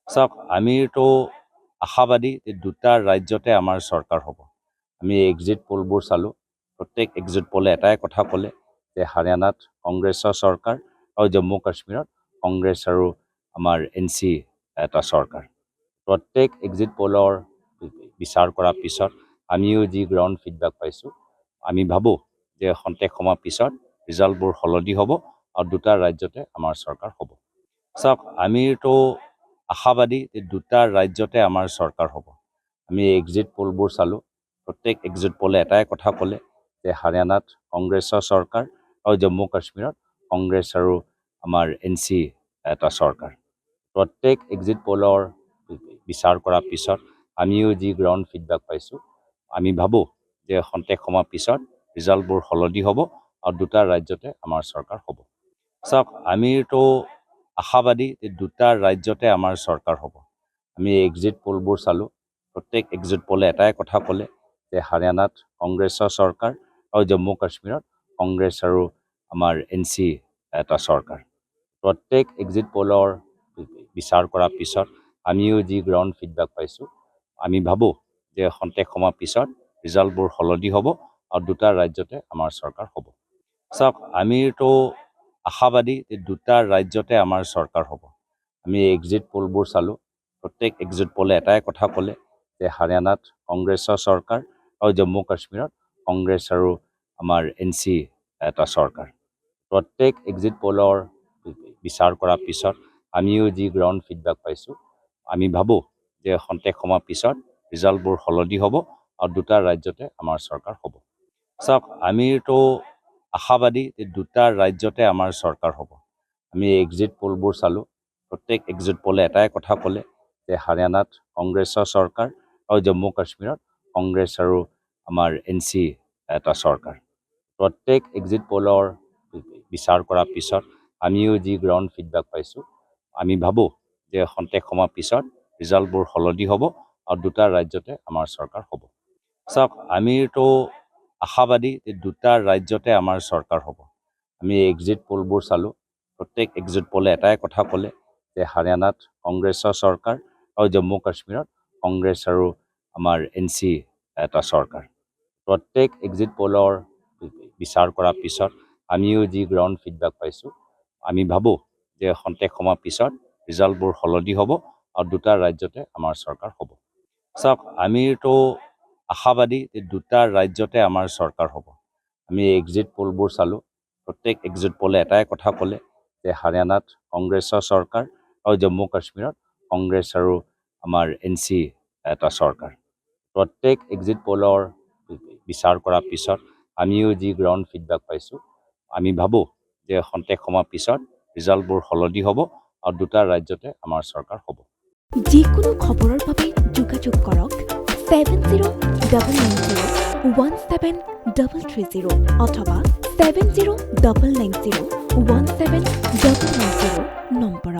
চাওক আমিতো আশাবাদী যে দুটা ৰাজ্যতে আমাৰ চৰকাৰ হ'ব। আমি এক্সিট পোলবোৰ চালোঁ, প্ৰত্যেক এক্সিট পোলে এটাই কথা ক'লে যে হাৰিয়ানাত কংগ্ৰেছৰ চৰকাৰ আৰু জম্মু কাশ্মীৰত কংগ্ৰেছ আৰু আমাৰ NC এটা চৰকাৰ। প্ৰত্যেক এক্সিট পোলৰ বিচাৰ কৰাৰ পিছত আমিও যি গ্ৰাউণ্ড ফিডবেক পাইছোঁ, আমি ভাবোঁ যে খন্তেক সময়ৰ পিছত ৰিজাল্টবোৰ সলনি হ'ব আৰু দুটা ৰাজ্যতে আমাৰ চৰকাৰ হ'ব। চাওক আমিতো আশাবাদী যে দুটা ৰাজ্যতে আমাৰ চৰকাৰ হ'ব। আমি এক্সিট পোলবোৰ চালোঁ, প্ৰত্যেক এক্সিট পোলে এটাই কথা ক'লে যে হাৰিয়ানাত কংগ্ৰেছৰ চৰকাৰ আৰু জম্মু কাশ্মীৰত কংগ্ৰেছ আৰু আমাৰ NC এটা চৰকাৰ। প্ৰত্যেক এক্সিট পোলৰ বিচাৰ কৰাৰ পিছত আমিও যি গ্ৰাউণ্ড ফিডবেক পাইছোঁ, আমি ভাবোঁ যে খন্তেক সময়ৰ পিছত ৰিজাল্টবোৰ সলনি হ'ব আৰু দুটা ৰাজ্যতে আমাৰ চৰকাৰ হ'ব। চাওক আমিতো আশাবাদী যে দুটা ৰাজ্যতে আমাৰ চৰকাৰ হ'ব। আমি এক্সিট পোলবোৰ চালোঁ, প্ৰত্যেক এক্সিট পোলে এটাই কথা ক'লে যে হাৰিয়ানাত কংগ্ৰেছৰ চৰকাৰ আৰু জম্মু কাশ্মীৰত কংগ্ৰেছ আৰু আমাৰ NC এটা চৰকাৰ। প্ৰত্যেক এক্সিট পোলৰ বিচাৰ কৰাৰ পিছত আমিও যি গ্ৰাউণ্ড ফিডবেক পাইছোঁ, আমি ভাবোঁ যে খন্তেক সময়ৰ পিছত ৰিজাল্টবোৰ সলনি হ'ব আৰু দুটা ৰাজ্যতে আমাৰ চৰকাৰ হ'ব। চাওক আমিতো আশাবাদী যে দুটা ৰাজ্যতে আমাৰ চৰকাৰ হ'ব। আমি এক্সিট পোলবোৰ চালোঁ, প্ৰত্যেক এক্সিট পোলে এটাই কথা ক'লে যে হাৰিয়ানাত কংগ্ৰেছৰ চৰকাৰ আৰু জম্মু কাশ্মীৰত কংগ্ৰেছ আৰু আমাৰ NC এটা চৰকাৰ। প্ৰত্যেক এক্সিট পোলৰ বিচাৰ কৰাৰ পিছত আমিও যি গ্ৰাউণ্ড ফিডবেক পাইছোঁ, আমি ভাবোঁ যে খন্তেক সময়ৰ পিছত ৰিজাল্টবোৰ সলনি হ'ব আৰু দুটা ৰাজ্যতে আমাৰ চৰকাৰ হ'ব। চাওক আমিতো আশাবাদী যে দুটা ৰাজ্যতে আমাৰ চৰকাৰ হ'ব। আমি এক্সিট পোলবোৰ চালোঁ, প্ৰত্যেক এক্সিট পোলে এটাই কথা ক'লে যে হাৰিয়ানাত কংগ্ৰেছৰ চৰকাৰ আৰু জম্মু কাশ্মীৰত কংগ্ৰেছ আৰু আমাৰ NC এটা চৰকাৰ। প্ৰত্যেক এক্সিট পোলৰ বিচাৰ কৰাৰ পিছত আমিও যি গ্ৰাউণ্ড ফিডবেক পাইছোঁ, আমি ভাবোঁ যে খন্তেক সময়ৰ পিছত ৰিজাল্টবোৰ সলনি হ'ব আৰু দুটা ৰাজ্যতে আমাৰ চৰকাৰ হ'ব। চাওক আমিতো আশাবাদী যে দুটা ৰাজ্যতে আমাৰ চৰকাৰ হ'ব। আমি এক্সিট পোলবোৰ চালোঁ, প্ৰত্যেক এক্সিট পোলে এটাই কথা ক'লে যে হাৰিয়ানাত কংগ্ৰেছৰ চৰকাৰ আৰু জম্মু কাশ্মীৰত কংগ্ৰেছ আৰু আমাৰ NC এটা চৰকাৰ। প্ৰত্যেক এক্সিট পোলৰ বিচাৰ কৰাৰ পিছত আমিও যি গ্ৰাউণ্ড ফিডবেক পাইছোঁ, আমি ভাবোঁ যে খন্তেক সময়ৰ পিছত ৰিজাল্টবোৰ সলনি হ'ব আৰু দুটা ৰাজ্যতে আমাৰ চৰকাৰ হ'ব। চাওক আমিতো আশাবাদী যে দুটা ৰাজ্যতে আমাৰ চৰকাৰ হ'ব। আমি এক্সিট পোলবোৰ চালোঁ, প্ৰত্যেক এক্সিট পোলে এটাই কথা ক'লে যে হাৰিয়ানাত কংগ্ৰেছৰ চৰকাৰ আৰু জম্মু কাশ্মীৰত কংগ্ৰেছ আৰু আমাৰ NC এটা চৰকাৰ। প্ৰত্যেক এক্সিট পোলৰ বিচাৰ কৰাৰ পিছত আমিও যি গ্ৰাউণ্ড ফিডবেক পাইছোঁ, আমি ভাবোঁ যে খন্তেক সময়ৰ পিছত ৰিজাল্টবোৰ সলনি হ'ব আৰু দুটা ৰাজ্যতে আমাৰ চৰকাৰ হ'ব। যিকোনো খবৰৰ বাবে যোগাযোগ কৰক 7099017330 অথবা 7099017390 নম্বৰত।